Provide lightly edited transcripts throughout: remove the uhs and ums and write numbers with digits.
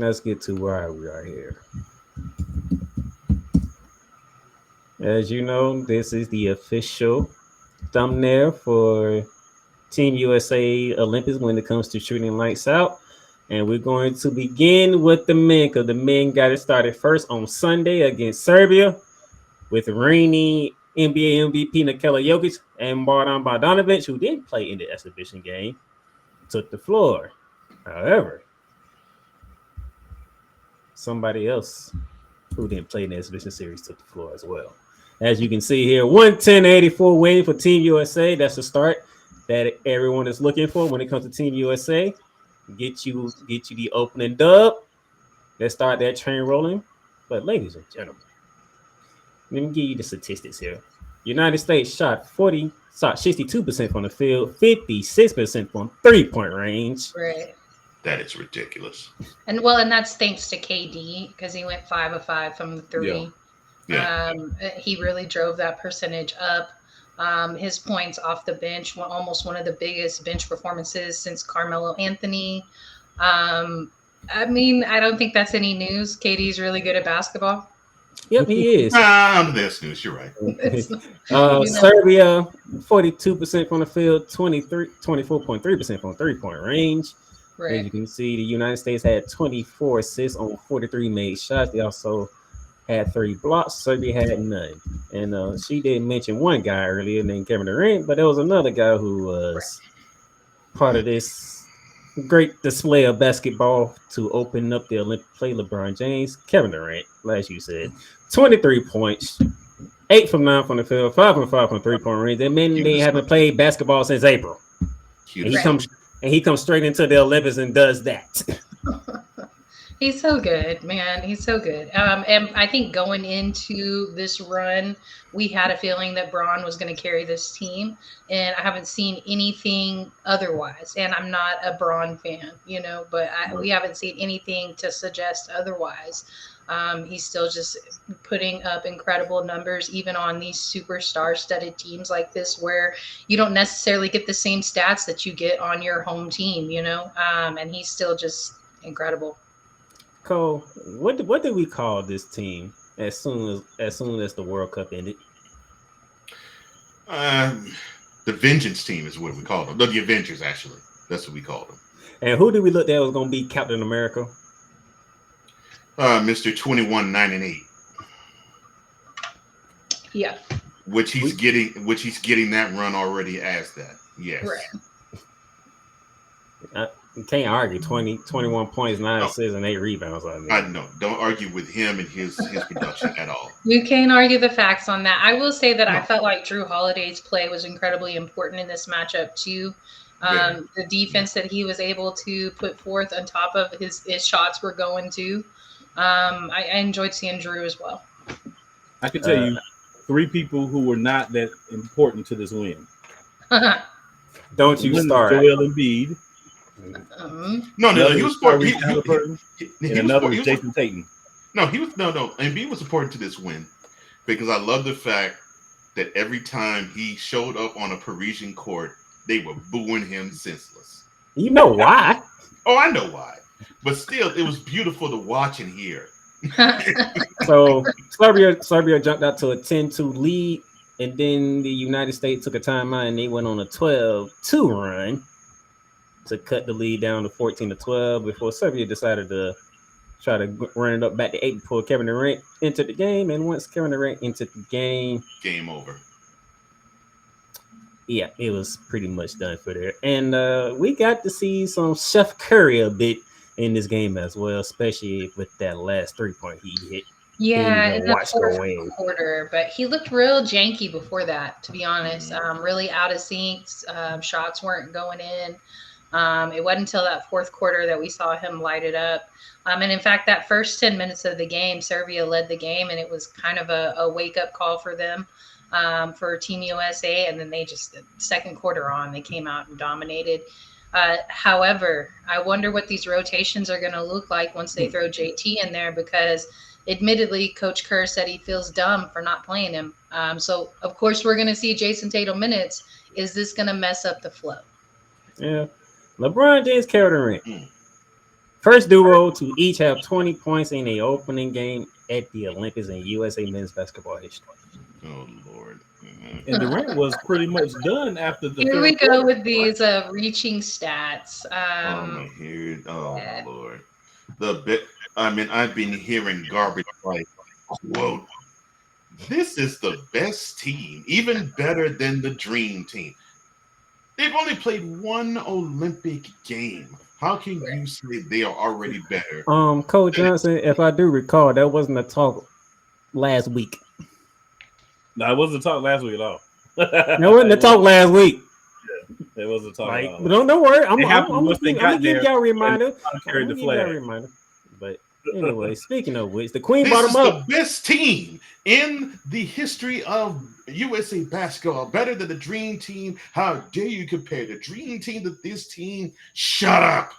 Let's get to where we are here. As you know, this is the official thumbnail for Team USA Olympics when it comes to shooting lights out. And we're going to begin with the men because the men got it started first on Sunday against Serbia with reigning NBA MVP Nikola Jokic and Bojan Bogdanovic, who didn't play in the exhibition game, took the floor. However, somebody else who didn't play in the exhibition series took the floor as well. As you can see here, 110-84 win for Team USA. That's the start that everyone is looking for when it comes to Team USA. Get you the opening dub. Let's start that train rolling. But ladies and gentlemen, let me give you the statistics here. United States shot 62% from the field, 56% from 3-point range. Right. That is ridiculous. And that's thanks to KD because he went 5 of 5 from the three. Yeah. He really drove that percentage up. His points off the bench were almost one of the biggest bench performances since Carmelo Anthony. I don't think that's any news. KD's really good at basketball. Yep, he is. That's news. You're right. Serbia, 42% from the field, 24.3% from 3-point range. Right. As you can see, the United States had 24 assists on 43 made shots. They also had 3 blocks. Serbia had none. And she did mention one guy earlier named Kevin Durant, but there was another guy who was part of this great display of basketball to open up the Olympic play, LeBron James. Kevin Durant, as you said, 23 points, 8 from 9 from the field, 5 from 5 from 3-point range. That means they haven't played basketball since April. And he comes straight into the Olympics and does that. He's so good, man. He's so good. And I think going into this run, we had a feeling that Braun was going to carry this team, and I haven't seen anything otherwise. And I'm not a Braun fan, but we haven't seen anything to suggest otherwise. He's still just putting up incredible numbers, even on these superstar-studded teams like this, where you don't necessarily get the same stats that you get on your home team, and he's still just incredible. Cole, what did we call this team as soon as the World Cup ended? The Vengeance team is what we called them. No, the Avengers, actually. That's what we called them. And who did we look at was going to be Captain America? Mr. 21-9-8. Yeah. Which he's getting that run already as that. Yes. Right. You can't argue 21 points, 9 assists, and 8 rebounds. I know. Don't argue with him and his production at all. You can't argue the facts on that. I will say that I felt like Drew Holiday's play was incredibly important in this matchup too. The defense that he was able to put forth on top of his shots were going to. I enjoyed seeing Drew as well. I can tell you 3 people who were not that important to this win. Don't you start. Joel Embiid. No, he was part. And another was Jason Tatum. No. Embiid was important to this win because I love the fact that every time he showed up on a Parisian court, they were booing him senseless. You know why? Oh, I know why. But still, it was beautiful to watch and hear. So Serbia jumped out to a 10-2 lead, and then the United States took a timeout and they went on a 12-2 run to cut the lead down to 14-12 before Serbia decided to try to run it up back to 8 before Kevin Durant entered the game. And once Kevin Durant entered the game, game over. Yeah, it was pretty much done for there. And we got to see some Chef Curry a bit in this game as well, especially with that last 3-point he hit. Yeah, in the fourth quarter, but he looked real janky before that, to be honest. Really out of sync. Shots weren't going in. It wasn't until that fourth quarter that we saw him light it up. And in fact, that first 10 minutes of the game, Serbia led the game, and it was kind of a wake-up call for them, for Team USA. And then the second quarter on, they came out and dominated. However, I wonder what these rotations are going to look like once they throw JT in there, because admittedly, Coach Kerr said he feels dumb for not playing him. So, of course, we're going to see Jason Tatum minutes. Is this going to mess up the flow? Yeah. LeBron James carried the ring. First duo to each have 20 points in the opening game at the Olympics in USA men's basketball history. Oh Lord. And Durant was pretty much done after the Here third we go quarter. with these reaching stats. Oh my head. Oh yeah. Lord. I've been hearing garbage like, quote, this is the best team, even better than the dream team. They've only played one Olympic game. How can you say they are already better? Coach Johnson, if I do recall, that wasn't a talk last week. No, it wasn't a talk last week at all. That wasn't a talk last week. It wasn't a talk at all. But don't worry. I'm once they gonna got give there, y'all a reminder. carried the flag. But anyway, speaking of which, the Queen This brought is him up. the best team in the history of USA basketball, better than the Dream Team. How dare you compare the Dream Team to this team? Shut up.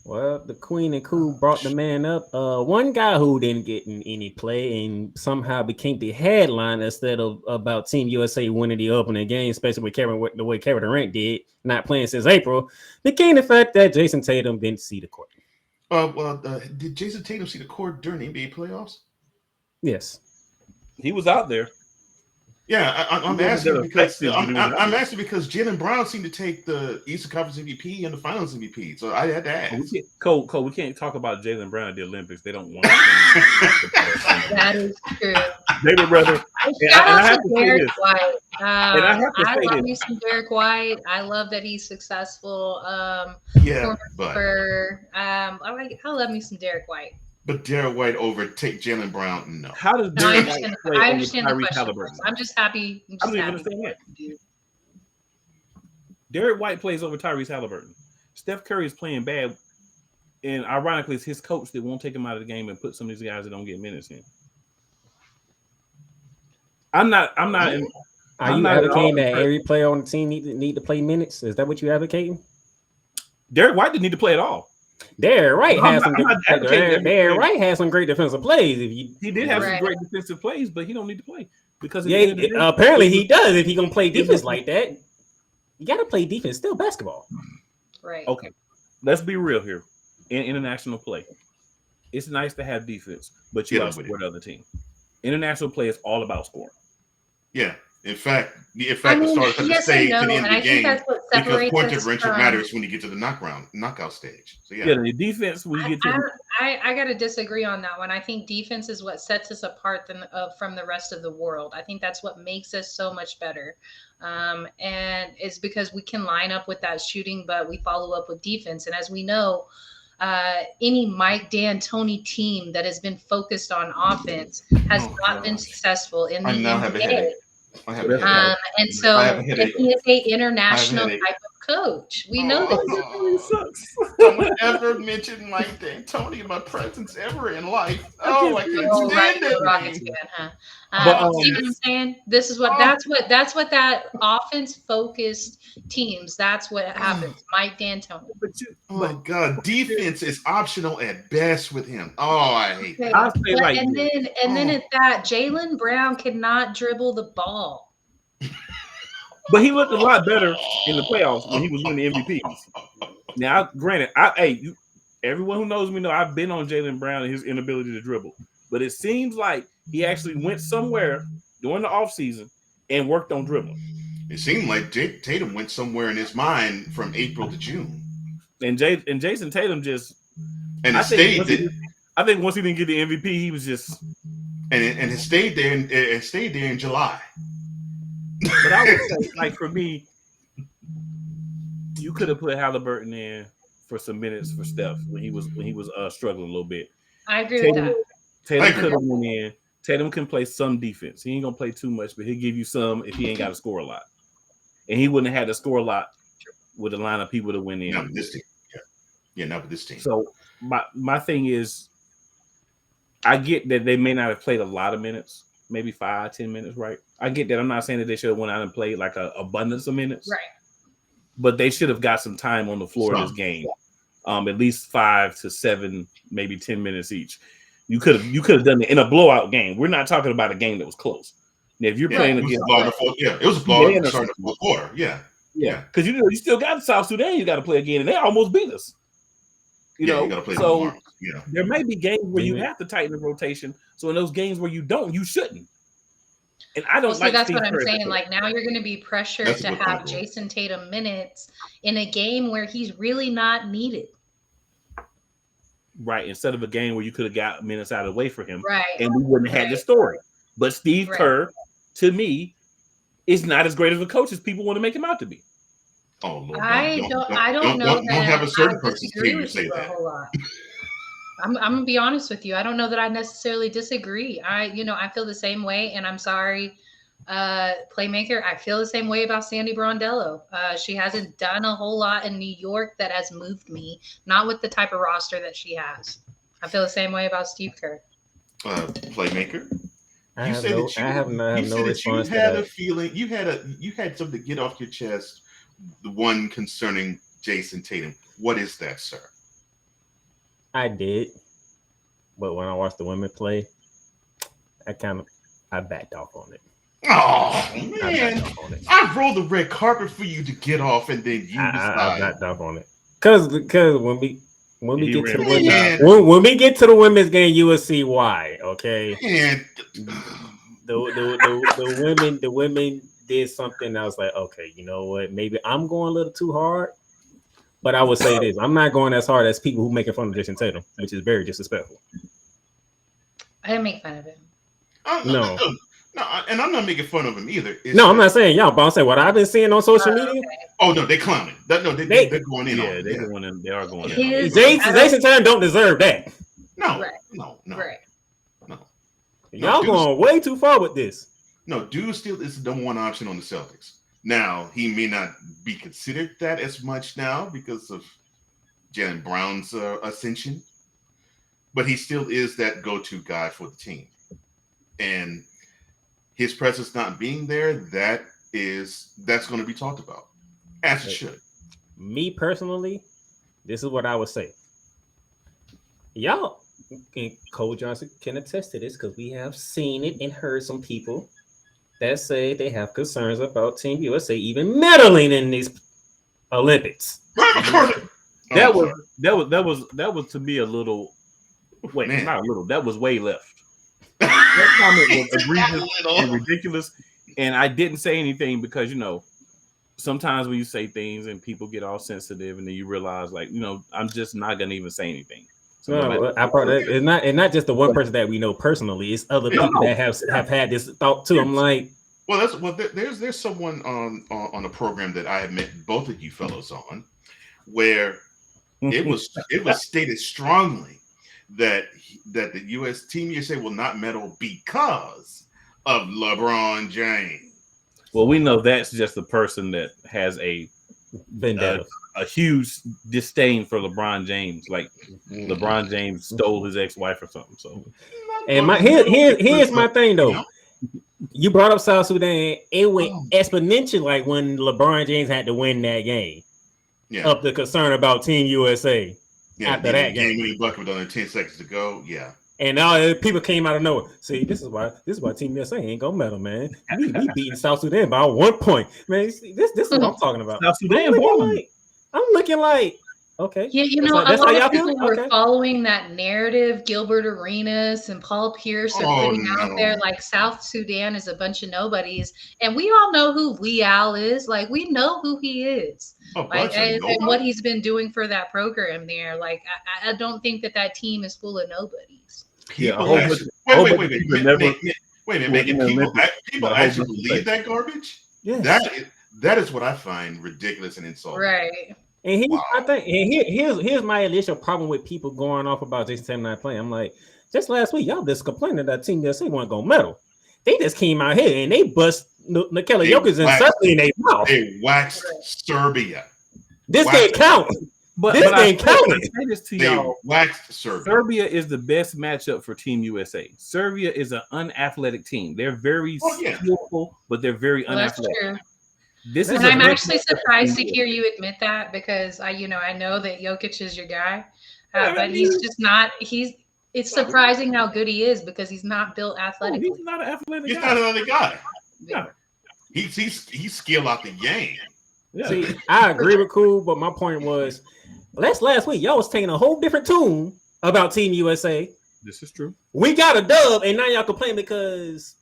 Well, the Queen and Cool brought the man up. One guy who didn't get in any play and somehow became the headline instead of about Team USA winning the opening game, especially with the way Kevin Durant did, not playing since April, became the fact that Jason Tatum didn't see the court. Did Jason Tatum see the court during the NBA playoffs? Yes. He was out there. Yeah, I'm asking because Jaylen Brown seemed to take the Eastern Conference MVP and the Finals MVP, so I had to ask. Cole, we can't talk about Jaylen Brown at the Olympics. They don't want. That is true. They would rather. Shout out to Derek White. I love me some Derek White. I love that he's successful. I love me some Derek White. But Derek White overtake Jaylen Brown? No. How does Derek White play I over understand the Tyrese question. Halliburton? I'm just happy. I don't even understand that. Derek White plays over Tyrese Halliburton. Steph Curry is playing bad, and ironically, it's his coach that won't take him out of the game and put some of these guys that don't get minutes in. I'm not. Are you advocating that every player on the team need to play minutes? Is that what you're advocating? Derek White didn't need to play at all. Derek White has some great defensive plays. He did have some great defensive plays, but he don't need to play because apparently he does. If he gonna play defense like that, you got to play defense. Still basketball, right? Okay, let's be real here. In international play, it's nice to have defense, but you outscore the other team. International play is all about scoring. Yeah. In fact, the stars have to stay to the end of the game because point differential matters when you get to the knockout stage. So yeah, the defense when you get to. I got to disagree on that one. I think defense is what sets us apart from the rest of the world. I think that's what makes us so much better, and it's because we can line up with that shooting, but we follow up with defense. And as we know, any Mike D'Antoni team that has been focused on offense has not been successful in the NBA. And so he is an international type of coach. We know this. Really sucks. Don't ever mention Mike D'Antoni in my presence ever in life. Oh, I can't stand it. Rockets fan, huh? See what I'm saying? This is what that's what that offense focused teams. That's what happens. Mike D'Antoni. My God, defense is optional at best with him. Oh, I hate that. Then at that, Jaylen Brown cannot dribble the ball. But he looked a lot better in the playoffs when he was winning the MVPs. Now, granted, everyone who knows me know I've been on Jaylen Brown and his inability to dribble. But it seems like he actually went somewhere during the offseason and worked on dribbling. It seemed like Tatum went somewhere in his mind from April to June. And Jason Tatum just I think once he didn't get the MVP, he was just and it stayed there in July. But I would say, like for me, you could have put Halliburton in for some minutes for Steph when he was struggling a little bit. I agree with that. Tatum could have went in. Tatum can play some defense. He ain't gonna play too much, but he'll give you some if he ain't got to score a lot. And he wouldn't have had to score a lot with a line of people to win in. Not with this team. Yeah, not with this team. So my thing is, I get that they may not have played a lot of minutes, maybe 5-10 minutes, right? I get that. I'm not saying that they should have went out and played like an abundance of minutes, right? But they should have got some time on the floor in this game, at least 5 to 7, maybe 10 minutes each. You could have done it in a blowout game. We're not talking about a game that was close. Now, if you're playing against, it was a blowout in the fourth quarter. Yeah, because you still got South Sudan. You got to play again, and they almost beat us. You You know, got to play so tomorrow. Yeah. there may be games where you Maybe. have to tighten the rotation. So in those games where you don't, you shouldn't. And I don't Well, see, like that's Steve what I'm Kerr. saying. Like now you're going to be pressured That's to what's gonna have go. Jason Tatum minutes in a game where he's really not needed. Right, instead of a game where you could have got minutes out of the way for him, Right. and we wouldn't have had this story. But Steve Right. Kerr, to me, is not as great of a coach as people want to make him out to be. Oh Lord, I don't know don't have that a certain I person's disagree team to with say you a that. whole lot. I'm gonna be honest with you. I don't know that I necessarily disagree. I feel the same way, and I'm sorry, playmaker. I feel the same way about Sandy Brondello. She hasn't done a whole lot in New York that has moved me. Not with the type of roster that she has. I feel the same way about Steve Kerr. Playmaker. I You have said no, that I have no you response to had a that. feeling, you had something to get off your chest. The one concerning Jason Tatum. What is that, sir? I did, but when I watched the women play, I backed off on it. Oh I man, backed off on it. I rolled the red carpet for you to get off, and then you I decide. backed off on it because when we He get to the ran Man. women, when we get to the women's game, you will see why. Okay, And the women did something. I was like, okay, you know what? Maybe I'm going a little too hard. But I would say this: I'm not going as hard as people who making fun of Jason Tatum, which is very disrespectful. I didn't make fun of him. No, and I'm not making fun of him either. It's no, I'm just- not saying y'all, but I'm saying what I've been seeing on social media. Okay. Oh no, they clowning. They're going in on Yeah, it. they're going in. They are going in. His- Jason Tatum don't deserve that. No, Right. no. Y'all dude, going way too far with this. No, dude still is the one option on the Celtics. Now, he may not be considered that as much now because of Jalen Brown's ascension, but he still is that go-to guy for the team. And his presence not being there, that's going to be talked about, as it should. Me personally, this is what I would say. Y'all, and Cole Johnson can attest to this because we have seen it and heard some people that say they have concerns about Team USA even meddling in these Olympics. That was to me a little. Wait, Man. not a little. That was way left. That comment was egregious and ridiculous, and I didn't say anything because sometimes when you say things and people get all sensitive, and then you realize, I'm just not gonna even say anything. So No, it's not just the one person that we know personally. It's other people that have had this thought too. I'm like, there's someone on a program that I have met both of you fellows on, where it was stated strongly that the U.S. Team USA will not medal because of LeBron James. Well, we know that's just a person that has a huge disdain for LeBron James. Like LeBron James stole his ex-wife or something. So, and here's my thing though. You brought up South Sudan. It went exponential, like when LeBron James had to win that game. Yeah. Up the concern about Team USA. Yeah, after that game. Winning bucket with under 10 seconds to go. Yeah. And all people came out of nowhere. See, this is why Team USA ain't gonna medal, man. We beating South Sudan by 1 point. Man, see, this is what I'm talking about. South Sudan I'm looking like okay. Yeah, a lot of people were following that narrative. Gilbert Arenas and Paul Pierce are putting out there like South Sudan is a bunch of nobodies, and we all know who Leal is. Like we know who he is, and what he's been doing for that program there. Like I don't think that team is full of nobodies. Wait a minute. People actually believe that garbage? Yes. That is what I find ridiculous and insulting. Right. And here's my initial problem with people going off about Jason Tatum not playing. I'm like, just last week, y'all just complaining that Team USA wasn't going to medal. They just came out here and they bust Nikola Jokic and Serbia in their mouth. They waxed Serbia. This can't count. But this ain't counting. I say this to y'all. Waxed Serbia. Serbia is the best matchup for Team USA. Serbia is an unathletic team. They're very skillful, but they're very unathletic. That's true. I'm actually surprised to hear you admit that because I know that Jokic is your guy, but he's just not. It's surprising how good he is because he's not built athletically. He's not an athletic guy. He's not another guy. Yeah. He's skill out the game. Yeah. See, I agree with Cool, but my point was That's last week. Y'all was taking a whole different tune about Team USA. This is true. We got a dub, and now y'all complain because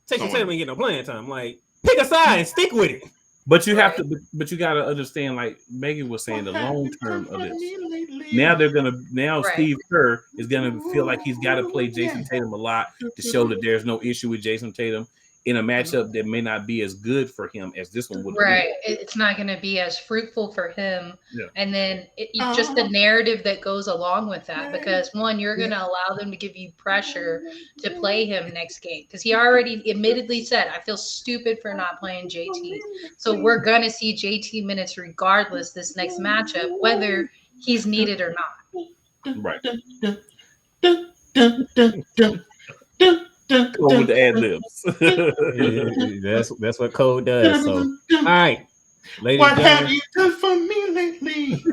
Jason Tatum ain't getting no playing time. Like, pick a side and stick with it. But you have to. But you got to understand, like Megan was saying, the long term of this. Now they're gonna. Now Steve Kerr is gonna feel like he's got to play Jason Tatum a lot to show that there's no issue with Jason Tatum in a matchup that may not be as good for him as this one would be. Right. It's not going to be as fruitful for him. Yeah. And then just the narrative that goes along with that, because one, you're going to allow them to give you pressure to play him next game, because he already admittedly said, I feel stupid for not playing JT. So we're going to see JT minutes regardless this next matchup, whether he's needed or not. Right. Go with the ad libs. That's what Cole does. So, all right, ladies what and have gentlemen. you done for me lately?